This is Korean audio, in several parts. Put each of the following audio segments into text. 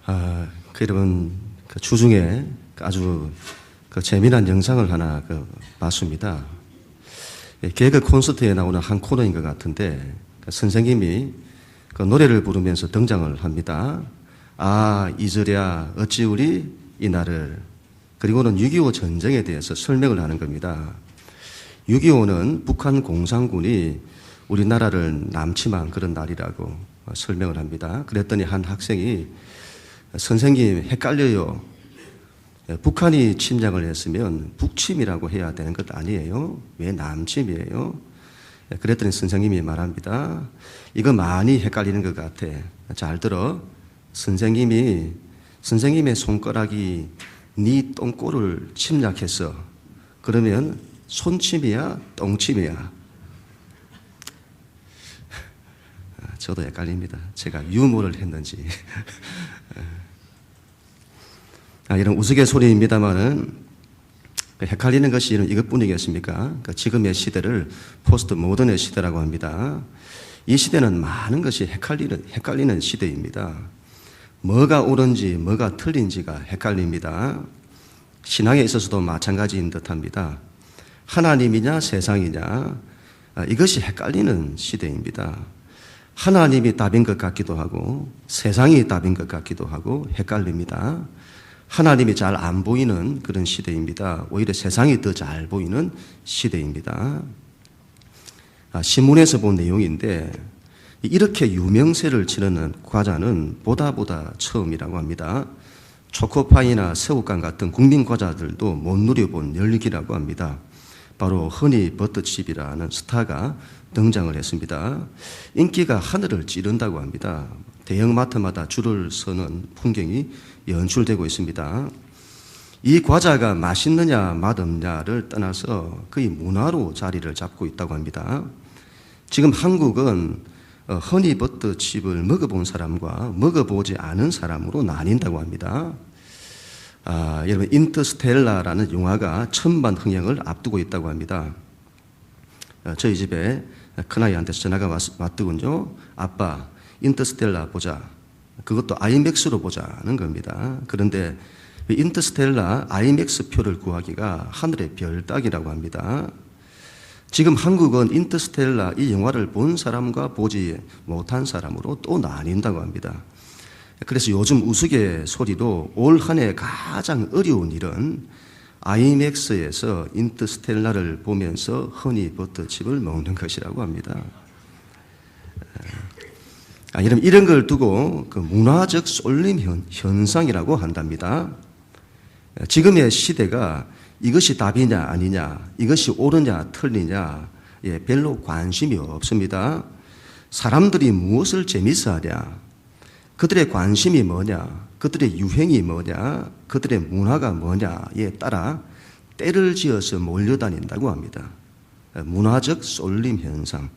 여러분, 주중에 아주 재미난 영상을 하나 봤습니다. 개그 콘서트에 나오는 한 코너인 것 같은데, 선생님이 노래를 부르면서 등장을 합니다. 아, 잊으랴, 어찌 우리 이날을. 그리고는 6.25 전쟁에 대해서 설명을 하는 겁니다. 6.25는 북한 공산군이 우리나라를 남침한 그런 날이라고 설명을 합니다. 그랬더니 한 학생이 선생님 헷갈려요. 북한이 침략을 했으면 북침이라고 해야 되는 것 아니에요? 왜 남침이에요? 그랬더니 선생님이 말합니다. 이거 많이 헷갈리는 것 같아. 잘 들어. 선생님의 손가락이 네 똥꼬를 침략했어. 그러면 손침이야? 똥침이야? 저도 헷갈립니다. 제가 유머를 했는지. 이런 우스갯소리입니다만은 헷갈리는 것이 이것뿐이겠습니까? 지금의 시대를 포스트 모던의 시대라고 합니다. 이 시대는 많은 것이 헷갈리는 시대입니다. 뭐가 옳은지 뭐가 틀린지가 헷갈립니다. 신앙에 있어서도 마찬가지인 듯합니다. 하나님이냐 세상이냐 이것이 헷갈리는 시대입니다. 하나님이 답인 것 같기도 하고 세상이 답인 것 같기도 하고 헷갈립니다. 하나님이 잘 안 보이는 그런 시대입니다. 오히려 세상이 더 잘 보이는 시대입니다. 신문에서 본 내용인데 이렇게 유명세를 치르는 과자는 보다 처음이라고 합니다. 초코파이나 새우깡 같은 국민 과자들도 못 누려본 열기라고 합니다. 바로 허니 버터칩이라는 스타가 등장을 했습니다. 인기가 하늘을 찌른다고 합니다. 대형마트마다 줄을 서는 풍경이 연출되고 있습니다. 이 과자가 맛있느냐 맛없냐를 떠나서 거의 문화로 자리를 잡고 있다고 합니다. 지금 한국은 허니버터칩을 먹어본 사람과 먹어보지 않은 사람으로 나뉜다고 합니다. 여러분 인터스텔라라는 영화가 천만 흥행을 앞두고 있다고 합니다. 저희 집에 큰아이한테서 전화가 왔더군요. 아빠 인터스텔라 보자. 그것도 아이맥스로 보자는 겁니다. 그런데 인터스텔라 아이맥스 표를 구하기가 하늘의 별 따기라고 합니다. 지금 한국은 인터스텔라 이 영화를 본 사람과 보지 못한 사람으로 또 나뉜다고 합니다. 그래서 요즘 우스갯소리로 올 한 해 가장 어려운 일은 아이맥스에서 인터스텔라를 보면서 허니버터칩을 먹는 것이라고 합니다. 이런 걸 두고 문화적 쏠림 현상이라고 한답니다. 지금의 시대가 이것이 답이냐 아니냐, 이것이 옳으냐 틀리냐 별로 관심이 없습니다. 사람들이 무엇을 재밌어 하냐, 그들의 관심이 뭐냐, 그들의 유행이 뭐냐, 그들의 문화가 뭐냐에 따라 때를 지어서 몰려다닌다고 합니다. 문화적 쏠림 현상.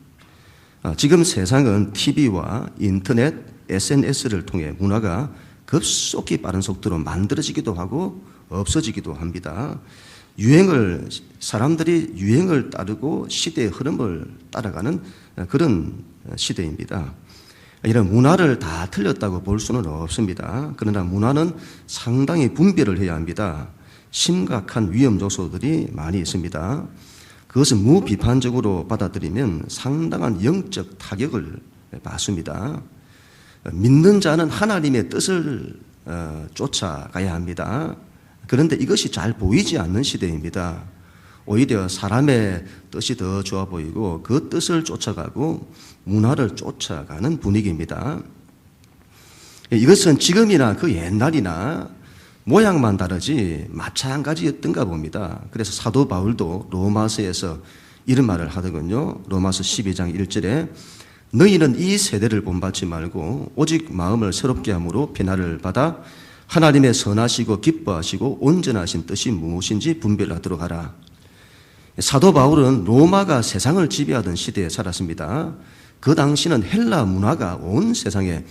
지금 세상은 TV와 인터넷, SNS를 통해 문화가 급속히 빠른 속도로 만들어지기도 하고 없어지기도 합니다. 사람들이 유행을 따르고 시대의 흐름을 따라가는 그런 시대입니다. 이런 문화를 다 틀렸다고 볼 수는 없습니다. 그러나 문화는 상당히 분별을 해야 합니다. 심각한 위험 요소들이 많이 있습니다. 그것을 무비판적으로 받아들이면 상당한 영적 타격을 받습니다. 믿는 자는 하나님의 뜻을 쫓아가야 합니다. 그런데 이것이 잘 보이지 않는 시대입니다. 오히려 사람의 뜻이 더 좋아 보이고 그 뜻을 쫓아가고 문화를 쫓아가는 분위기입니다. 이것은 지금이나 그 옛날이나 모양만 다르지 마찬가지였던가 봅니다. 그래서 사도 바울도 로마서에서 이런 말을 하더군요. 로마서 12장 1절에 너희는 이 세대를 본받지 말고 오직 마음을 새롭게 함으로 변화를 받아 하나님의 선하시고 기뻐하시고 온전하신 뜻이 무엇인지 분별하도록 하라. 사도 바울은 로마가 세상을 지배하던 시대에 살았습니다. 그 당시는 헬라 문화가 온 세상에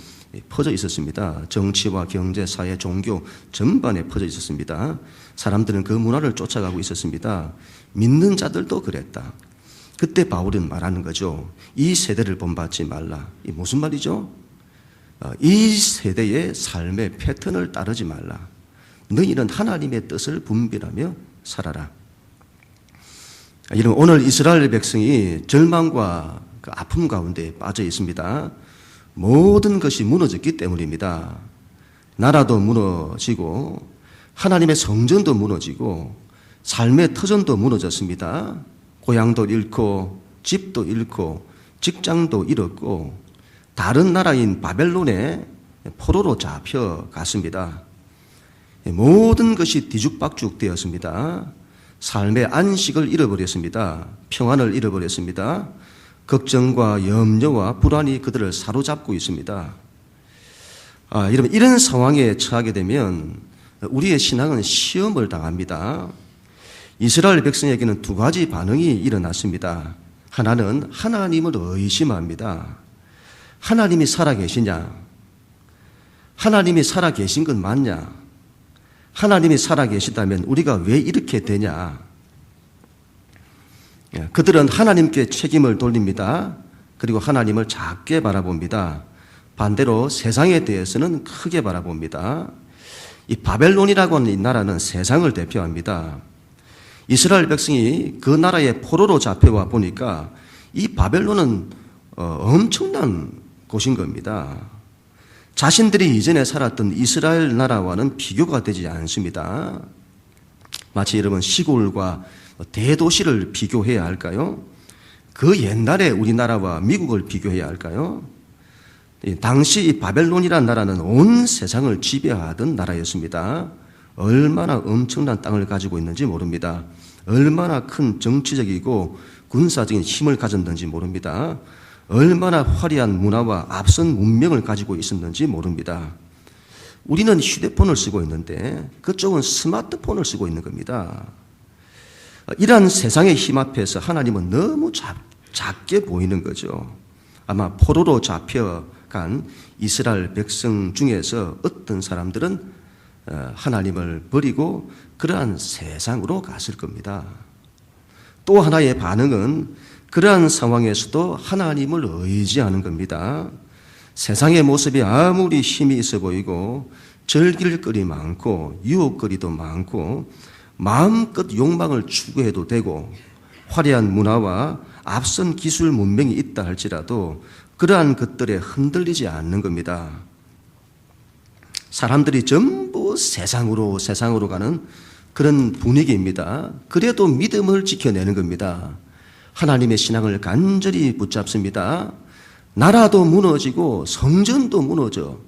퍼져 있었습니다. 정치와 경제, 사회, 종교 전반에 퍼져 있었습니다. 사람들은 그 문화를 쫓아가고 있었습니다. 믿는 자들도 그랬다. 그때 바울은 말하는 거죠. 이 세대를 본받지 말라. 이 무슨 말이죠? 이 세대의 삶의 패턴을 따르지 말라. 너희는 하나님의 뜻을 분별하며 살아라. 여러분, 오늘 이스라엘 백성이 절망과 그 아픔 가운데 빠져 있습니다. 모든 것이 무너졌기 때문입니다. 나라도 무너지고 하나님의 성전도 무너지고 삶의 터전도 무너졌습니다. 고향도 잃고 집도 잃고 직장도 잃었고 다른 나라인 바벨론에 포로로 잡혀갔습니다. 모든 것이 뒤죽박죽 되었습니다. 삶의 안식을 잃어버렸습니다. 평안을 잃어버렸습니다. 걱정과 염려와 불안이 그들을 사로잡고 있습니다. 여러분, 이런 상황에 처하게 되면 우리의 신앙은 시험을 당합니다. 이스라엘 백성에게는 두 가지 반응이 일어났습니다. 하나는 하나님을 의심합니다. 하나님이 살아계시냐? 하나님이 살아계신 건 맞냐? 하나님이 살아계시다면 우리가 왜 이렇게 되냐? 그들은 하나님께 책임을 돌립니다. 그리고 하나님을 작게 바라봅니다. 반대로 세상에 대해서는 크게 바라봅니다. 이 바벨론이라고 하는 이 나라는 세상을 대표합니다. 이스라엘 백성이 그 나라의 포로로 잡혀와 보니까 이 바벨론은 엄청난 곳인 겁니다. 자신들이 이전에 살았던 이스라엘 나라와는 비교가 되지 않습니다. 마치 여러분 시골과 대도시를 비교해야 할까요? 그 옛날에 우리나라와 미국을 비교해야 할까요? 당시 이 바벨론이라는 나라는 온 세상을 지배하던 나라였습니다. 얼마나 엄청난 땅을 가지고 있는지 모릅니다. 얼마나 큰 정치적이고 군사적인 힘을 가졌는지 모릅니다. 얼마나 화려한 문화와 앞선 문명을 가지고 있었는지 모릅니다. 우리는 휴대폰을 쓰고 있는데 그쪽은 스마트폰을 쓰고 있는 겁니다. 이러한 세상의 힘 앞에서 하나님은 너무 작게 보이는 거죠. 아마 포로로 잡혀간 이스라엘 백성 중에서 어떤 사람들은 하나님을 버리고 그러한 세상으로 갔을 겁니다. 또 하나의 반응은 그러한 상황에서도 하나님을 의지하는 겁니다. 세상의 모습이 아무리 힘이 있어 보이고 즐길 거리 많고 유혹거리도 많고 마음껏 욕망을 추구해도 되고 화려한 문화와 앞선 기술 문명이 있다 할지라도 그러한 것들에 흔들리지 않는 겁니다. 사람들이 전부 세상으로 가는 그런 분위기입니다. 그래도 믿음을 지켜내는 겁니다. 하나님의 신앙을 간절히 붙잡습니다. 나라도 무너지고 성전도 무너져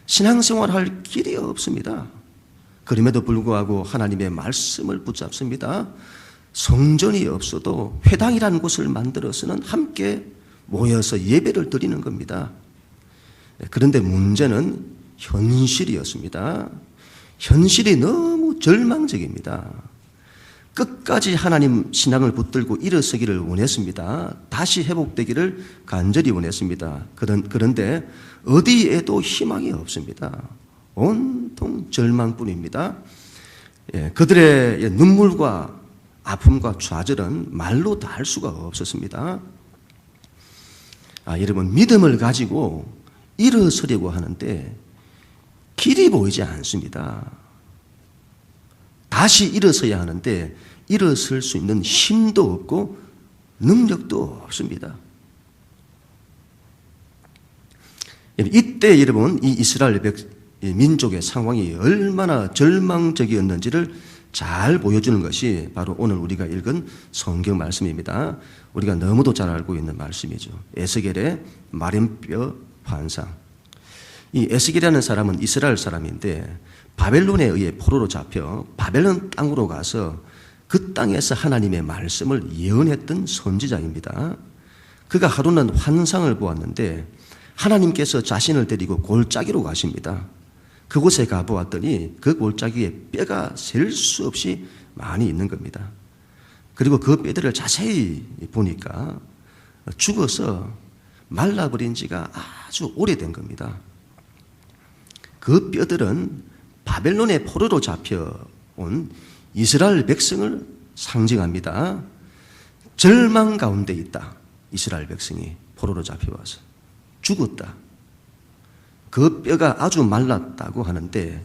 신앙생활 할 길이 없습니다. 그럼에도 불구하고 하나님의 말씀을 붙잡습니다. 성전이 없어도 회당이라는 곳을 만들어서는 함께 모여서 예배를 드리는 겁니다. 그런데 문제는 현실이었습니다. 현실이 너무 절망적입니다. 끝까지 하나님 신앙을 붙들고 일어서기를 원했습니다. 다시 회복되기를 간절히 원했습니다. 그런데 어디에도 희망이 없습니다. 온통 절망뿐입니다. 그들의 눈물과 아픔과 좌절은 말로 다 할 수가 없었습니다. 여러분, 믿음을 가지고 일어서려고 하는데 길이 보이지 않습니다. 다시 일어서야 하는데 일어설 수 있는 힘도 없고 능력도 없습니다. 이때 여러분, 이 이스라엘 민족의 상황이 얼마나 절망적이었는지를 잘 보여주는 것이 바로 오늘 우리가 읽은 성경 말씀입니다. 우리가 너무도 잘 알고 있는 말씀이죠. 에스겔의 마름뼈 환상. 이 에스겔이라는 사람은 이스라엘 사람인데 바벨론에 의해 포로로 잡혀 바벨론 땅으로 가서 그 땅에서 하나님의 말씀을 예언했던 선지자입니다. 그가 하루는 환상을 보았는데 하나님께서 자신을 데리고 골짜기로 가십니다. 그곳에 가보았더니 그 골짜기에 뼈가 셀 수 없이 많이 있는 겁니다. 그리고 그 뼈들을 자세히 보니까 죽어서 말라버린 지가 아주 오래된 겁니다. 그 뼈들은 바벨론의 포로로 잡혀온 이스라엘 백성을 상징합니다. 절망 가운데 있다. 이스라엘 백성이 포로로 잡혀와서 죽었다. 그 뼈가 아주 말랐다고 하는데,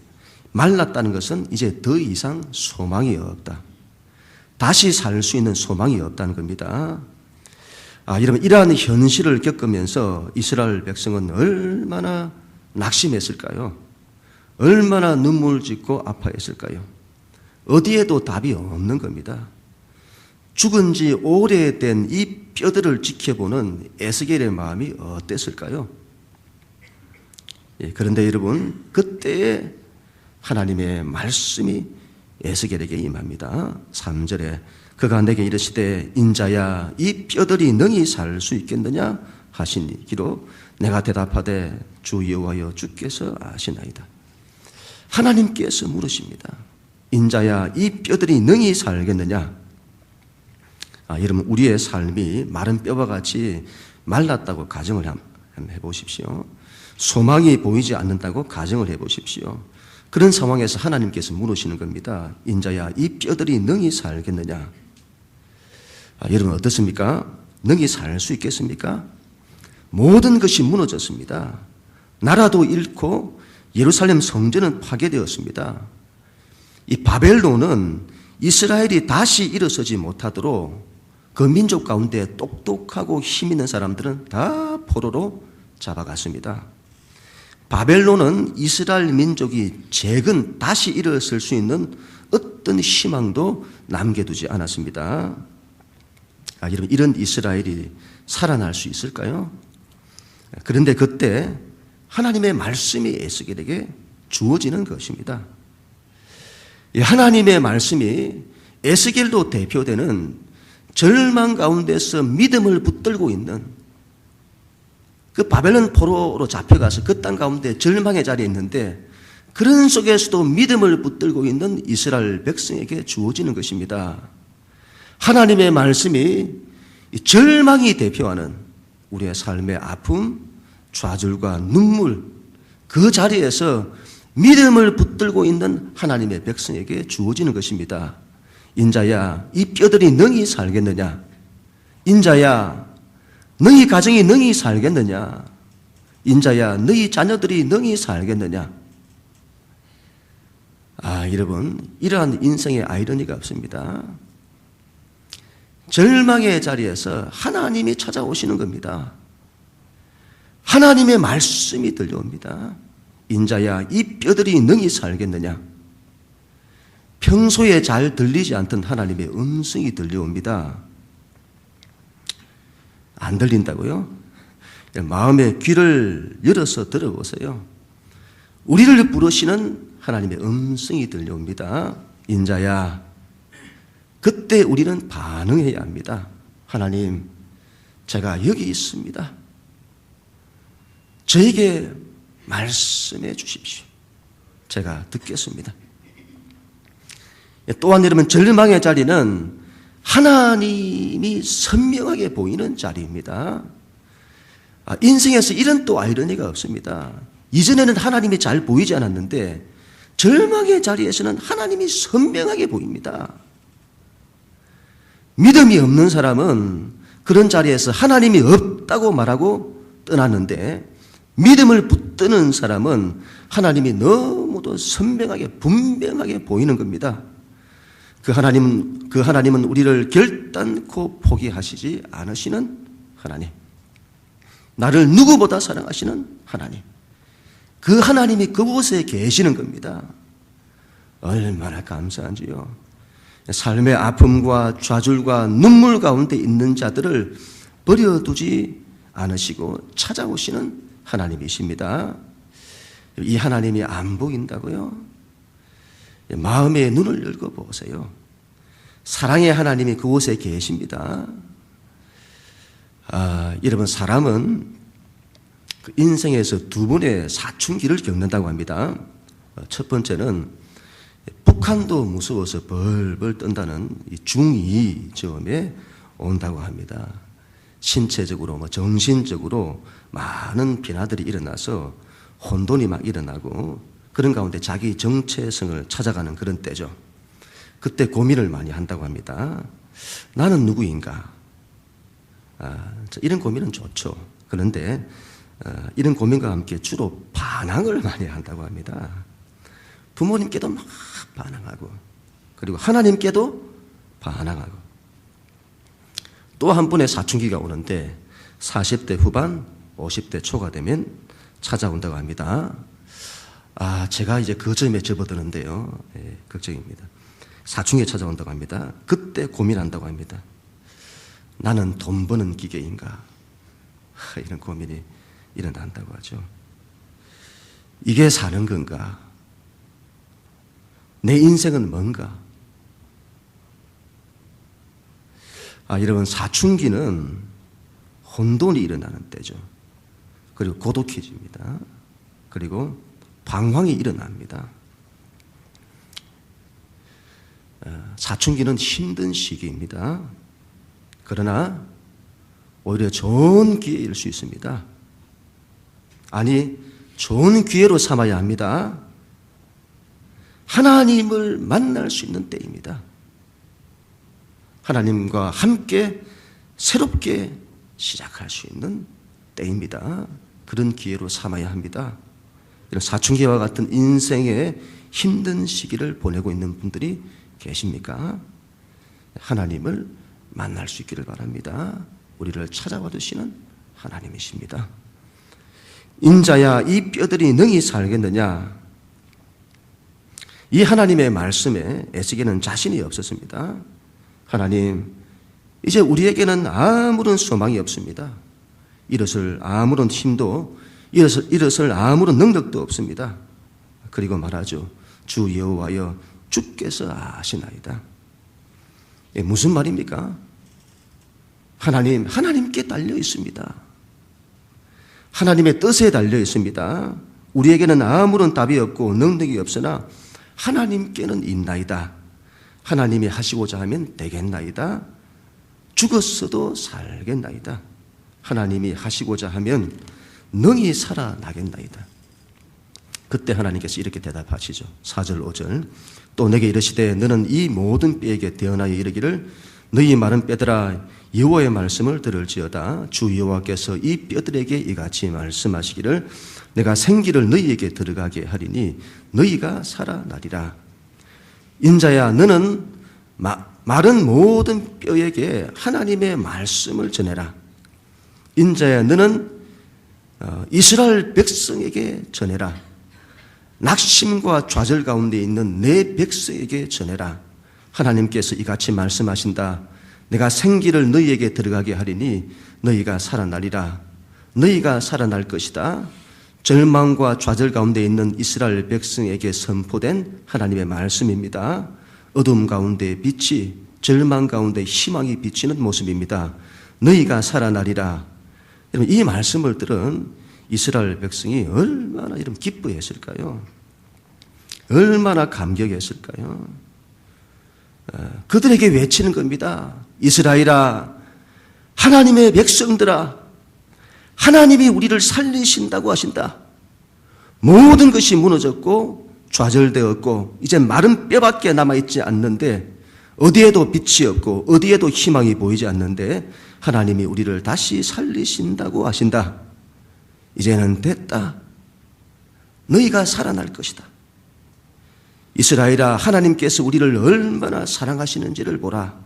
말랐다는 것은 이제 더 이상 소망이 없다. 다시 살 수 있는 소망이 없다는 겁니다. 여러분, 이러한 현실을 겪으면서 이스라엘 백성은 얼마나 낙심했을까요? 얼마나 눈물 짓고 아파했을까요? 어디에도 답이 없는 겁니다. 죽은 지 오래된 이 뼈들을 지켜보는 에스겔의 마음이 어땠을까요? 그런데 여러분, 그때에 하나님의 말씀이 에스겔에게 임합니다. 3절에 그가 내게 이르시되 인자야 이 뼈들이 능히 살 수 있겠느냐 하시니기로 내가 대답하되 주 여호와여 주께서 아시나이다. 하나님께서 물으십니다. 인자야 이 뼈들이 능히 살겠느냐? 여러분, 우리의 삶이 마른 뼈와 같이 말랐다고 가정을 한번 해보십시오. 소망이 보이지 않는다고 가정을 해보십시오. 그런 상황에서 하나님께서 물으시는 겁니다. 인자야 이 뼈들이 능히 살겠느냐? 여러분 어떻습니까? 능히 살 수 있겠습니까? 모든 것이 무너졌습니다. 나라도 잃고 예루살렘 성전은 파괴되었습니다. 이 바벨론은 이스라엘이 다시 일어서지 못하도록 그 민족 가운데 똑똑하고 힘 있는 사람들은 다 포로로 잡아갔습니다. 바벨론은 이스라엘 민족이 재건 다시 일어설 수 있는 어떤 희망도 남겨두지 않았습니다. 여러분, 이런 이스라엘이 살아날 수 있을까요? 그런데 그때 하나님의 말씀이 에스겔에게 주어지는 것입니다. 하나님의 말씀이 에스겔도 대표되는 절망 가운데서 믿음을 붙들고 있는 그 바벨론 포로로 잡혀가서 그 땅 가운데 절망의 자리에 있는데 그런 속에서도 믿음을 붙들고 있는 이스라엘 백성에게 주어지는 것입니다. 하나님의 말씀이 절망이 대표하는 우리의 삶의 아픔, 좌절과 눈물, 그 자리에서 믿음을 붙들고 있는 하나님의 백성에게 주어지는 것입니다. 인자야, 이 뼈들이 능히 살겠느냐? 인자야, 너희 가정이 능히 살겠느냐? 인자야, 너희 자녀들이 능히 살겠느냐? 여러분, 이러한 인생의 아이러니가 없습니다. 절망의 자리에서 하나님이 찾아오시는 겁니다. 하나님의 말씀이 들려옵니다. 인자야, 이 뼈들이 능히 살겠느냐? 평소에 잘 들리지 않던 하나님의 음성이 들려옵니다. 안 들린다고요? 마음의 귀를 열어서 들어보세요. 우리를 부르시는 하나님의 음성이 들려옵니다. 인자야, 그때 우리는 반응해야 합니다. 하나님, 제가 여기 있습니다. 저에게 말씀해 주십시오. 제가 듣겠습니다. 또한 여러분, 절망의 자리는 하나님이 선명하게 보이는 자리입니다. 인생에서 이런 또 아이러니가 없습니다. 이전에는 하나님이 잘 보이지 않았는데 절망의 자리에서는 하나님이 선명하게 보입니다. 믿음이 없는 사람은 그런 자리에서 하나님이 없다고 말하고 떠나는데 믿음을 붙드는 사람은 하나님이 너무도 선명하게 분명하게 보이는 겁니다. 그 하나님은 우리를 결단코 포기하시지 않으시는 하나님. 나를 누구보다 사랑하시는 하나님. 그 하나님이 그곳에 계시는 겁니다. 얼마나 감사한지요. 삶의 아픔과 좌절과 눈물 가운데 있는 자들을 버려두지 않으시고 찾아오시는 하나님이십니다. 이 하나님이 안 보인다고요? 마음의 눈을 열고 보세요. 사랑의 하나님이 그곳에 계십니다. 여러분, 사람은 인생에서 두 번의 사춘기를 겪는다고 합니다. 첫 번째는 북한도 무서워서 벌벌 떤다는 중2점에 온다고 합니다. 신체적으로 정신적으로 많은 변화들이 일어나서 혼돈이 막 일어나고 그런 가운데 자기 정체성을 찾아가는 그런 때죠. 그때 고민을 많이 한다고 합니다. 나는 누구인가? 이런 고민은 좋죠. 그런데 이런 고민과 함께 주로 반항을 많이 한다고 합니다. 부모님께도 막 반항하고, 그리고 하나님께도 반항하고. 또 한 분의 사춘기가 오는데 40대 후반, 50대 초가 되면 찾아온다고 합니다. 제가 이제 그 점에 접어드는데요. 걱정입니다. 사춘기에 찾아온다고 합니다. 그때 고민한다고 합니다. 나는 돈 버는 기계인가? 이런 고민이 일어난다고 하죠. 이게 사는 건가? 내 인생은 뭔가? 여러분, 사춘기는 혼돈이 일어나는 때죠. 그리고 고독해집니다. 그리고 방황이 일어납니다. 사춘기는 힘든 시기입니다. 그러나 오히려 좋은 기회일 수 있습니다. 아니, 좋은 기회로 삼아야 합니다. 하나님을 만날 수 있는 때입니다. 하나님과 함께 새롭게 시작할 수 있는 때입니다. 그런 기회로 삼아야 합니다. 이런 사춘기와 같은 인생의 힘든 시기를 보내고 있는 분들이 계십니까? 하나님을 만날 수 있기를 바랍니다. 우리를 찾아와 주시는 하나님이십니다. 인자야, 이 뼈들이 능히 살겠느냐? 이 하나님의 말씀에 에스겔은 자신이 없었습니다. 하나님, 이제 우리에게는 아무런 소망이 없습니다. 일어설 아무런 힘도, 일어설 아무런 능력도 없습니다. 그리고 말하죠. 주 여호와여, 주께서 아시나이다. 무슨 말입니까? 하나님께 달려 있습니다. 하나님의 뜻에 달려 있습니다. 우리에게는 아무런 답이 없고 능력이 없으나 하나님께는 있나이다. 하나님이 하시고자 하면 되겠나이다. 죽었어도 살겠나이다. 하나님이 하시고자 하면 능히 살아나겠나이다. 그때 하나님께서 이렇게 대답하시죠. 4절 5절. 또 내게 이르시되 너는 이 모든 뼈에게 대언하여 이르기를 너희 마른 뼈들아 여호와의 말씀을 들을지어다. 주 여호와께서 이 뼈들에게 이같이 말씀하시기를 내가 생기를 너희에게 들어가게 하리니 너희가 살아나리라. 인자야, 너는 마른 모든 뼈에게 하나님의 말씀을 전해라. 인자야, 너는 이스라엘 백성에게 전해라. 낙심과 좌절 가운데 있는 내 백성에게 전해라. 하나님께서 이같이 말씀하신다. 내가 생기를 너희에게 들어가게 하리니 너희가 살아나리라. 너희가 살아날 것이다. 절망과 좌절 가운데 있는 이스라엘 백성에게 선포된 하나님의 말씀입니다. 어둠 가운데 빛이, 절망 가운데 희망이 비치는 모습입니다. 너희가 살아나리라. 여러분, 이 말씀을 들은 이스라엘 백성이 얼마나 이런 기뻐했을까요? 얼마나 감격했을까요? 그들에게 외치는 겁니다. 이스라엘아, 하나님의 백성들아, 하나님이 우리를 살리신다고 하신다. 모든 것이 무너졌고 좌절되었고 이제 마른 뼈밖에 남아있지 않는데, 어디에도 빛이 없고 어디에도 희망이 보이지 않는데 하나님이 우리를 다시 살리신다고 하신다. 이제는 됐다. 너희가 살아날 것이다. 이스라엘아, 하나님께서 우리를 얼마나 사랑하시는지를 보라.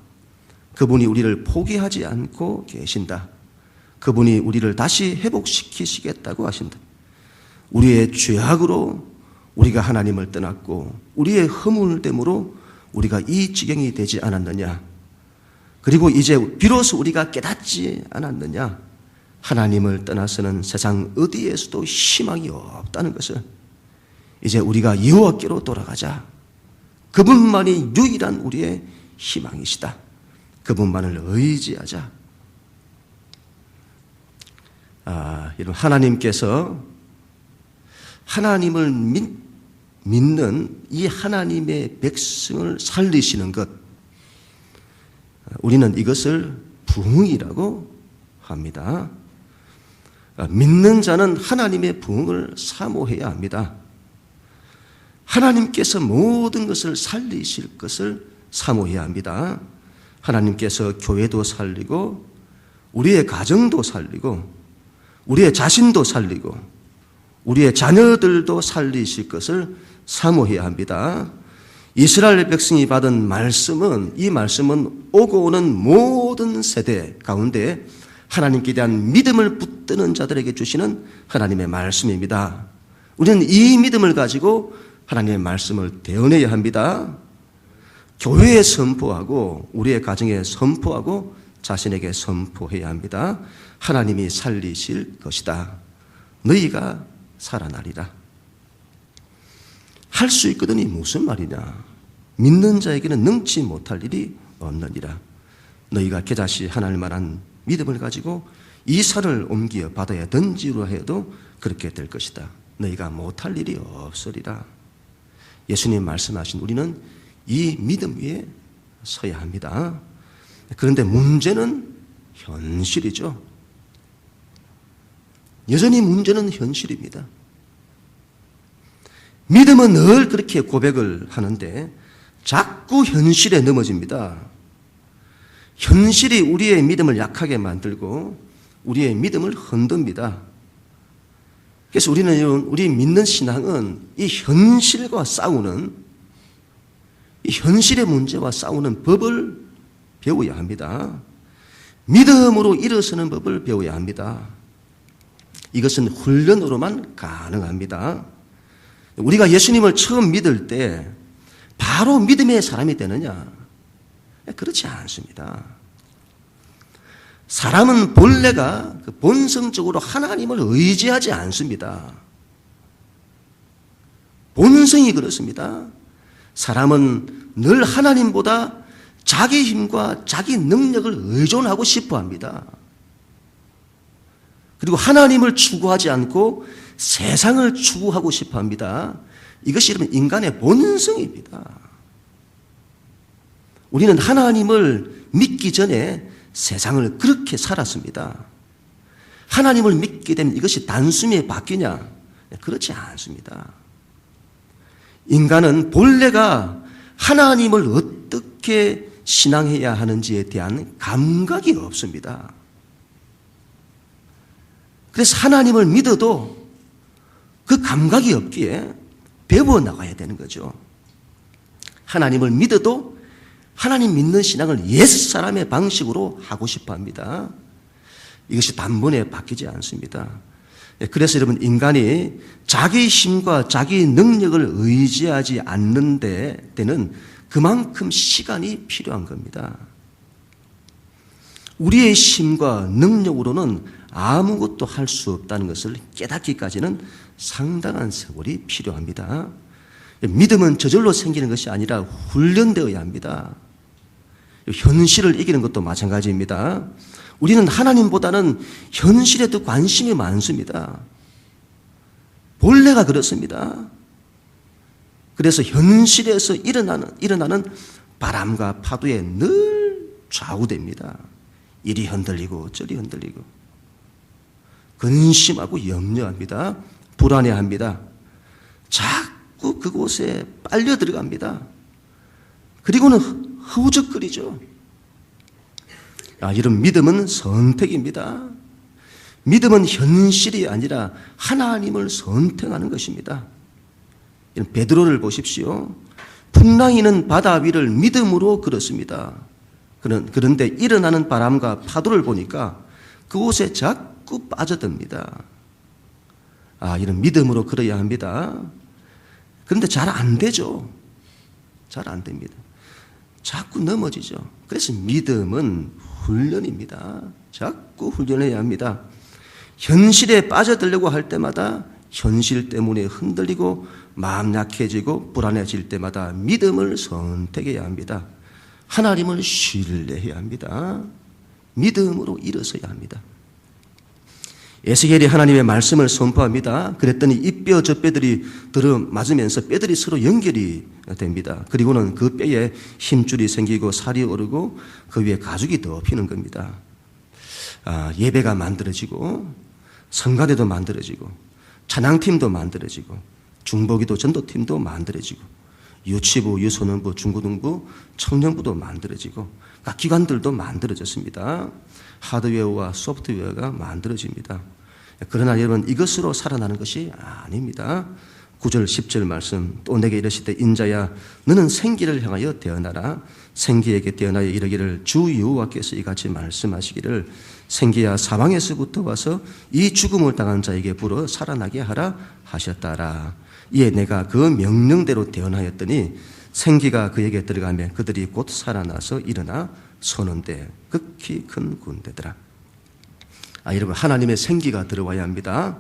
그분이 우리를 포기하지 않고 계신다. 그분이 우리를 다시 회복시키시겠다고 하신다. 우리의 죄악으로 우리가 하나님을 떠났고 우리의 허물됨으로 우리가 이 지경이 되지 않았느냐. 그리고 이제 비로소 우리가 깨닫지 않았느냐. 하나님을 떠나서는 세상 어디에서도 희망이 없다는 것을. 이제 우리가 여호와께로 돌아가자. 그분만이 유일한 우리의 희망이시다. 그분만을 의지하자. 여러분, 하나님께서 하나님을 믿는 이 하나님의 백성을 살리시는 것, 우리는 이것을 부흥이라고 합니다. 믿는 자는 하나님의 부흥을 사모해야 합니다. 하나님께서 모든 것을 살리실 것을 사모해야 합니다. 하나님께서 교회도 살리고 우리의 가정도 살리고 우리의 자신도 살리고 우리의 자녀들도 살리실 것을 사모해야 합니다. 이스라엘 백성이 받은 말씀은, 이 말씀은 오고 오는 모든 세대 가운데 하나님께 대한 믿음을 붙드는 자들에게 주시는 하나님의 말씀입니다. 우리는 이 믿음을 가지고 하나님의 말씀을 대언해야 합니다. 교회에 선포하고 우리의 가정에 선포하고 자신에게 선포해야 합니다. 하나님이 살리실 것이다. 너희가 살아나리라. 할 수 있거든이 무슨 말이냐. 믿는 자에게는 능치 못할 일이 없느니라. 너희가 겨자씨 하나님 만한 믿음을 가지고 이 산을 옮겨 바다에 던지려 해도 그렇게 될 것이다. 너희가 못할 일이 없으리라. 예수님 말씀하신 우리는 이 믿음 위에 서야 합니다. 그런데 문제는 현실이죠. 여전히 문제는 현실입니다. 믿음은 늘 그렇게 고백을 하는데 자꾸 현실에 넘어집니다. 현실이 우리의 믿음을 약하게 만들고 우리의 믿음을 흔듭니다. 그래서 우리 믿는 신앙은 이 현실과 싸우는, 이 현실의 문제와 싸우는 법을 배워야 합니다. 믿음으로 일어서는 법을 배워야 합니다. 이것은 훈련으로만 가능합니다. 우리가 예수님을 처음 믿을 때 바로 믿음의 사람이 되느냐? 그렇지 않습니다. 사람은 본래가 본성적으로 하나님을 의지하지 않습니다. 본성이 그렇습니다. 사람은 늘 하나님보다 자기 힘과 자기 능력을 의존하고 싶어 합니다. 그리고 하나님을 추구하지 않고 세상을 추구하고 싶어 합니다. 이것이 여러분 인간의 본성입니다. 우리는 하나님을 믿기 전에 세상을 그렇게 살았습니다. 하나님을 믿게 되면 이것이 단숨에 바뀌냐? 그렇지 않습니다. 인간은 본래가 하나님을 어떻게 신앙해야 하는지에 대한 감각이 없습니다. 그래서 하나님을 믿어도 그 감각이 없기에 배워나가야 되는 거죠. 하나님을 믿어도 하나님 믿는 신앙을 옛사람의 방식으로 하고 싶어 합니다. 이것이 단번에 바뀌지 않습니다. 그래서 여러분 인간이 자기 힘과 자기 능력을 의지하지 않는 데는 그만큼 시간이 필요한 겁니다. 우리의 힘과 능력으로는 아무것도 할 수 없다는 것을 깨닫기까지는 상당한 세월이 필요합니다. 믿음은 저절로 생기는 것이 아니라 훈련되어야 합니다. 현실을 이기는 것도 마찬가지입니다. 우리는 하나님보다는 현실에 더 관심이 많습니다. 본래가 그렇습니다. 그래서 현실에서 일어나는 바람과 파도에 늘 좌우됩니다. 이리 흔들리고 저리 흔들리고 근심하고 염려합니다. 불안해합니다. 자꾸 그곳에 빨려 들어갑니다. 그리고는 허우적거리죠. 이런 믿음은 선택입니다. 믿음은 현실이 아니라 하나님을 선택하는 것입니다. 베드로를 보십시오. 풍랑이는 바다 위를 믿음으로 걸었습니다. 그런데 일어나는 바람과 파도를 보니까 그곳에 자꾸 빠져듭니다. 이런 믿음으로 걸어야 합니다. 그런데 잘 안 되죠. 잘 안 됩니다. 자꾸 넘어지죠. 그래서 믿음은 훈련입니다. 자꾸 훈련해야 합니다. 현실에 빠져들려고 할 때마다 현실 때문에 흔들리고 마음 약해지고 불안해질 때마다 믿음을 선택해야 합니다. 하나님을 신뢰해야 합니다. 믿음으로 일어서야 합니다. 에스겔이 하나님의 말씀을 선포합니다. 그랬더니 이 뼈 저 뼈들이 들어맞으면서 뼈들이 서로 연결이 됩니다. 그리고는 그 뼈에 힘줄이 생기고 살이 오르고 그 위에 가죽이 덮이는 겁니다. 예배가 만들어지고 성가대도 만들어지고 찬양팀도 만들어지고 중보기도 전도팀도 만들어지고 유치부, 유소년부, 중고등부, 청년부도 만들어지고 각 기관들도 만들어졌습니다. 하드웨어와 소프트웨어가 만들어집니다. 그러나 여러분, 이것으로 살아나는 것이 아닙니다. 9절 10절 말씀, 또 내게 이르시되 인자야 너는 생기를 향하여 대언하라. 생기에게 대언하여 이르기를 주 여호와께서 이같이 말씀하시기를 생기야 사방에서부터 와서 이 죽음을 당한 자에게 불어 살아나게 하라 하셨다라. 이에 내가 그 명령대로 대언하였더니 생기가 그에게 들어가며 그들이 곧 살아나서 일어나 서는데 극히 큰 군대더라. 여러분, 하나님의 생기가 들어와야 합니다.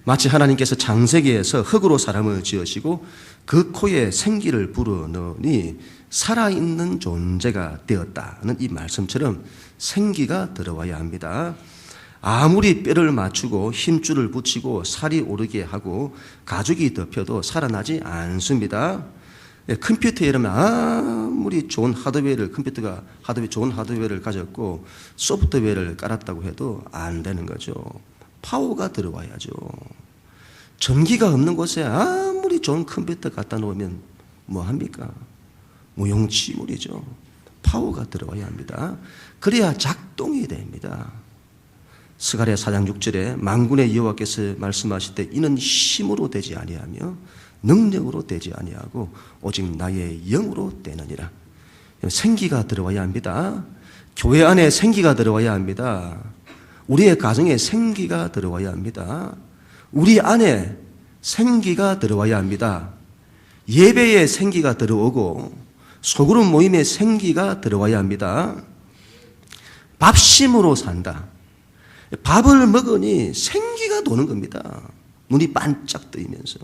마치 하나님께서 창세기에서 흙으로 사람을 지으시고 그 코에 생기를 불어넣으니 살아있는 존재가 되었다는 이 말씀처럼 생기가 들어와야 합니다. 아무리 뼈를 맞추고 힘줄을 붙이고 살이 오르게 하고 가죽이 덮여도 살아나지 않습니다. 컴퓨터에 이러면 아무리 좋은 컴퓨터가 좋은 하드웨어를 가졌고 소프트웨어를 깔았다고 해도 안 되는 거죠. 파워가 들어와야죠. 전기가 없는 곳에 아무리 좋은 컴퓨터 갖다 놓으면 뭐 합니까? 무용지물이죠. 파워가 들어와야 합니다. 그래야 작동이 됩니다. 스가랴 4장 6절에 만군의 여호와께서 말씀하실 때 이는 힘으로 되지 아니하며 능력으로 되지 아니하고 오직 나의 영으로 되느니라. 생기가 들어와야 합니다. 교회 안에 생기가 들어와야 합니다. 우리의 가정에 생기가 들어와야 합니다. 우리 안에 생기가 들어와야 합니다. 예배에 생기가 들어오고 소그룹 모임에 생기가 들어와야 합니다. 밥심으로 산다. 밥을 먹으니 생기가 도는 겁니다. 눈이 반짝 뜨이면서.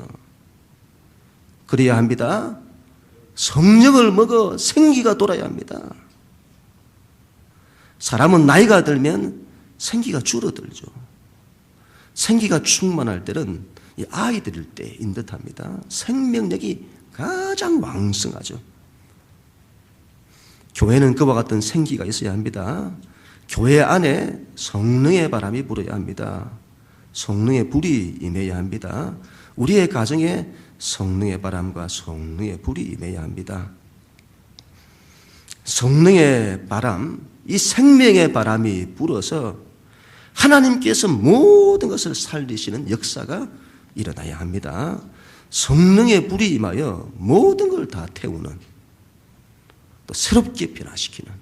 그래야 합니다. 성령을 먹어 생기가 돌아야 합니다. 사람은 나이가 들면 생기가 줄어들죠. 생기가 충만할 때는 아이들일 때인 듯합니다. 생명력이 가장 왕성하죠. 교회는 그와 같은 생기가 있어야 합니다. 교회 안에 성령의 바람이 불어야 합니다. 성령의 불이 임해야 합니다. 우리의 가정에 성령의 바람과 성령의 불이 임해야 합니다. 성령의 바람, 이 생명의 바람이 불어서 하나님께서 모든 것을 살리시는 역사가 일어나야 합니다. 성령의 불이 임하여 모든 걸 다 태우는, 또 새롭게 변화시키는,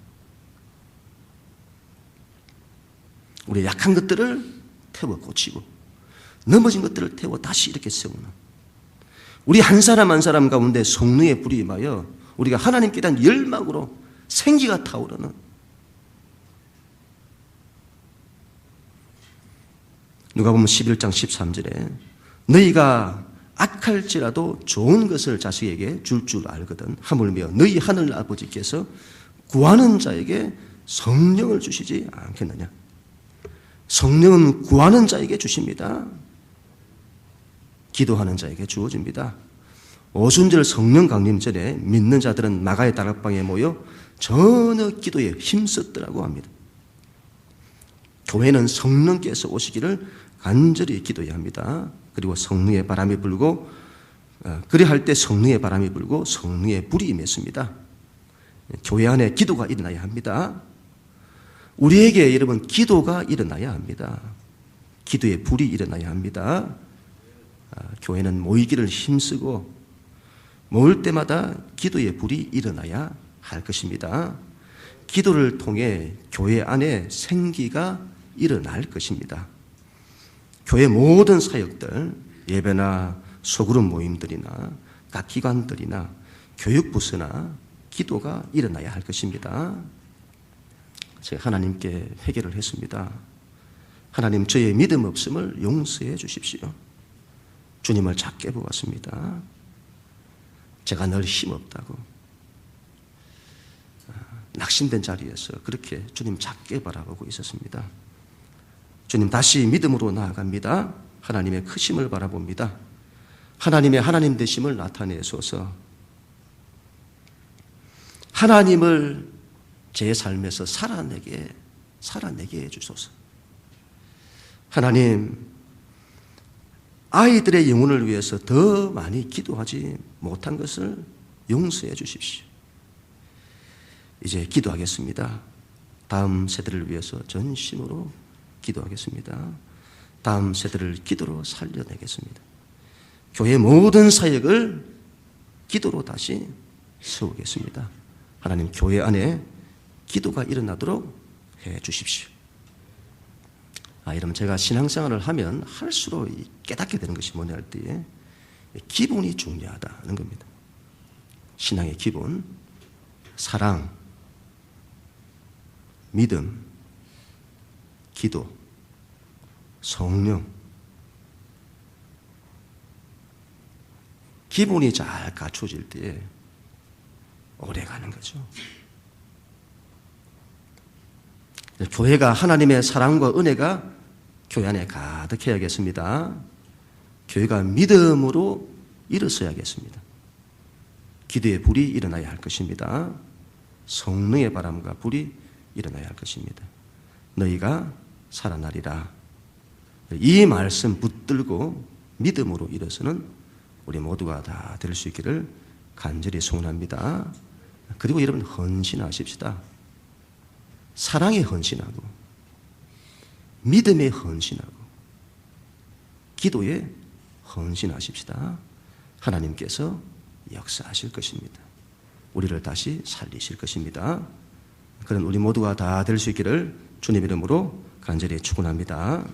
우리 약한 것들을 태워 고치고 넘어진 것들을 태워 다시 이렇게 세우는, 우리 한 사람 한 사람 가운데 성령의 불이 임하여 우리가 하나님께 대한 열망으로 생기가 타오르는, 누가복음 11장 13절에 너희가 악할지라도 좋은 것을 자식에게 줄 알거든 하물며 너희 하늘 아버지께서 구하는 자에게 성령을 주시지 않겠느냐. 성령은 구하는 자에게 주십니다. 기도하는 자에게 주어집니다. 오순절 성령 강림절에 믿는 자들은 마가의 다락방에 모여 전혀 기도에 힘썼더라고 합니다. 교회는 성령께서 오시기를 간절히 기도해야 합니다. 그리고 성령의 바람이 불고, 그리할 때 성령의 바람이 불고 성령의 불이 임했습니다. 교회 안에 기도가 일어나야 합니다. 우리에게 여러분 기도가 일어나야 합니다. 기도의 불이 일어나야 합니다. 교회는 모이기를 힘쓰고 모일 때마다 기도의 불이 일어나야 할 것입니다. 기도를 통해 교회 안에 생기가 일어날 것입니다. 교회 모든 사역들, 예배나 소그룹 모임들이나 각 기관들이나 교육부서나 기도가 일어나야 할 것입니다. 제가 하나님께 회개를 했습니다. 하나님, 저의 믿음 없음을 용서해 주십시오. 주님을 작게 보았습니다. 제가 늘 힘없다고 낙심된 자리에서 그렇게 주님 작게 바라보고 있었습니다. 주님, 다시 믿음으로 나아갑니다. 하나님의 크심을 바라봅니다. 하나님의 하나님 되심을 나타내소서. 하나님을 제 삶에서 살아내게 해주소서. 하나님, 아이들의 영혼을 위해서 더 많이 기도하지 못한 것을 용서해 주십시오. 이제 기도하겠습니다. 다음 세대를 위해서 전심으로 기도하겠습니다. 다음 세대를 기도로 살려내겠습니다. 교회 모든 사역을 기도로 다시 세우겠습니다. 하나님 교회 안에 기도가 일어나도록 해 주십시오. 여러분 제가 신앙생활을 하면 할수록 깨닫게 되는 것이 뭐냐 할 때에 기본이 중요하다는 겁니다. 신앙의 기본, 사랑, 믿음, 기도, 성령. 기본이 잘 갖춰질 때에 오래 가는 거죠. 교회가 하나님의 사랑과 은혜가 교회 안에 가득해야겠습니다. 교회가 믿음으로 일어서야겠습니다. 기도의 불이 일어나야 할 것입니다. 성령의 바람과 불이 일어나야 할 것입니다. 너희가 살아나리라. 이 말씀 붙들고 믿음으로 일어서는 우리 모두가 다 될 수 있기를 간절히 소원합니다. 그리고 여러분 헌신하십시다. 사랑에 헌신하고 믿음에 헌신하고 기도에 헌신하십시다. 하나님께서 역사하실 것입니다. 우리를 다시 살리실 것입니다. 그런 우리 모두가 다 될 수 있기를 주님 이름으로 간절히 축원합니다.